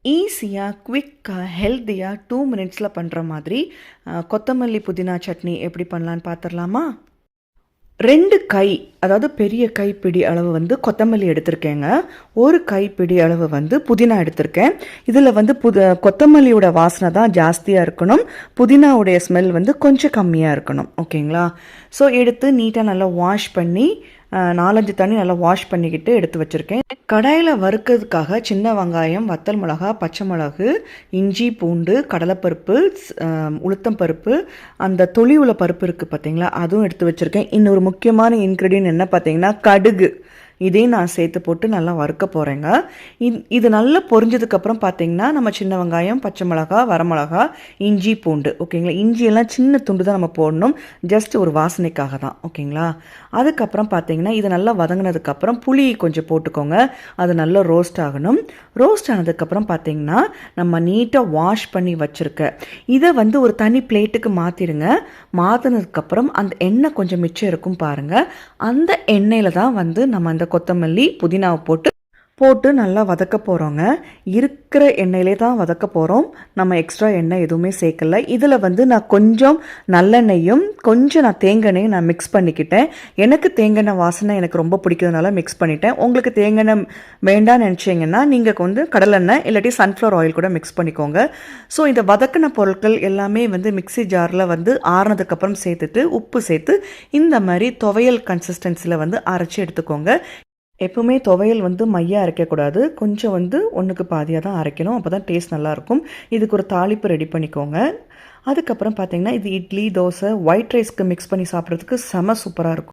ஈஸியாக குவிக்காக ஹெல்த்தியாக 2 மினிட்ஸில் பண்ணுற மாதிரி கொத்தமல்லி புதினா சட்னி எப்படி பண்ணலான்னு பார்த்துடலாமா? 2 கை, அதாவது பெரிய கைப்பிடி அளவு வந்து கொத்தமல்லி எடுத்திருக்கேங்க. 1 கைப்பிடி அளவு வந்து புதினா எடுத்திருக்கேன். இதில் வந்து கொத்தமல்லியோட வாசனை தான் ஜாஸ்தியாக இருக்கணும், புதினாவுடைய ஸ்மெல் வந்து கொஞ்சம் கம்மியாக இருக்கணும். ஓகேங்களா? ஸோ எடுத்து நீட்டாக நல்லா வாஷ் பண்ணி 4-5 தண்ணி நல்லா வாஷ் பண்ணிக்கிட்டு எடுத்து வச்சுருக்கேன். கடாயில் வறுக்கிறதுக்காக சின்ன வெங்காயம், வத்தல் மிளகா, பச்சை மிளகு, இஞ்சி, பூண்டு, கடலைப்பருப்பு, உளுத்தம் பருப்பு, அந்த தொளி உள்ள பருப்பு இருக்குது பார்த்தீங்களா, அதுவும் எடுத்து வச்சுருக்கேன். இன்னொரு முக்கியமான இன்க்ரீடியன்ட் என்ன பார்த்தீங்கன்னா கடுகு. இதையும் நான் சேர்த்து போட்டு நல்லா வறுக்க போகிறேங்க. இது நல்லா பொரிஞ்சதுக்கப்புறம் பார்த்தீங்கன்னா நம்ம சின்ன வெங்காயம், பச்சை மிளகா, வரமிளகா, இஞ்சி, பூண்டு. ஓகேங்களா? இஞ்சியெல்லாம் சின்ன துண்டு தான் நம்ம போடணும், ஜஸ்ட் ஒரு வாசனைக்காக தான். ஓகேங்களா? அதுக்கப்புறம் பார்த்தீங்கன்னா இது நல்லா வதங்கினதுக்கப்புறம் புளி கொஞ்சம் போட்டுக்கோங்க. அது நல்லா ரோஸ்ட் ஆகணும். ரோஸ்ட் ஆனதுக்கப்புறம் பார்த்தீங்கன்னா நம்ம நீட்டாக வாஷ் பண்ணி வச்சுருக்க இதை வந்து ஒரு தனி பிளேட்டுக்கு மாற்றிடுங்க. மாற்றினதுக்கப்புறம் அந்த எண்ணெய் கொஞ்சம் மிச்சம் இருக்கும் பாருங்கள், அந்த எண்ணெயில் தான் வந்து நம்ம அந்த கொத்தமல்லி புதினாவை போட்டு நல்லா வதக்க போகிறோங்க. இருக்கிற எண்ணெயிலே தான் வதக்க போகிறோம், நம்ம எக்ஸ்ட்ரா எண்ணெய் எதுவுமே சேர்க்கல. இதில் வந்து நான் கொஞ்சம் நல்லெண்ணெயும் கொஞ்சம் நான் தேங்காய் நான் மிக்ஸ் பண்ணிக்கிட்டேன். எனக்கு தேங்காய் வாசனை எனக்கு ரொம்ப பிடிக்கிறதுனால மிக்ஸ் பண்ணிட்டேன். உங்களுக்கு தேங்காய் வேண்டாம்னு நினச்சிங்கன்னா நீங்கள் வந்து கடலெண்ணெய் இல்லாட்டி சன்ஃப்ளவர் ஆயில் கூட மிக்ஸ் பண்ணிக்கோங்க. ஸோ இந்த வதக்கின பொருட்கள் எல்லாமே வந்து மிக்ஸி ஜாரில் வந்து ஆறுனதுக்கப்புறம் சேர்த்துட்டு உப்பு சேர்த்து இந்த மாதிரி துவையல் கன்சிஸ்டன்சியில் வந்து அரைச்சி எடுத்துக்கோங்க. எப்போவுமே துவையல் வந்து மையாக அரைக்கக்கூடாது, கொஞ்சம் வந்து ஒன்றுக்கு பாதியாக தான் அரைக்கணும், அப்போ தான் டேஸ்ட் நல்லாயிருக்கும். இதுக்கு ஒரு தாளிப்பு ரெடி பண்ணிக்கோங்க. அதுக்கப்புறம் பார்த்தீங்கன்னா இது இட்லி, தோசை, ஒயிட் ரைஸ்க்கு மிக்ஸ் பண்ணி சாப்பிட்றதுக்கு செம சூப்பராக இருக்கும்.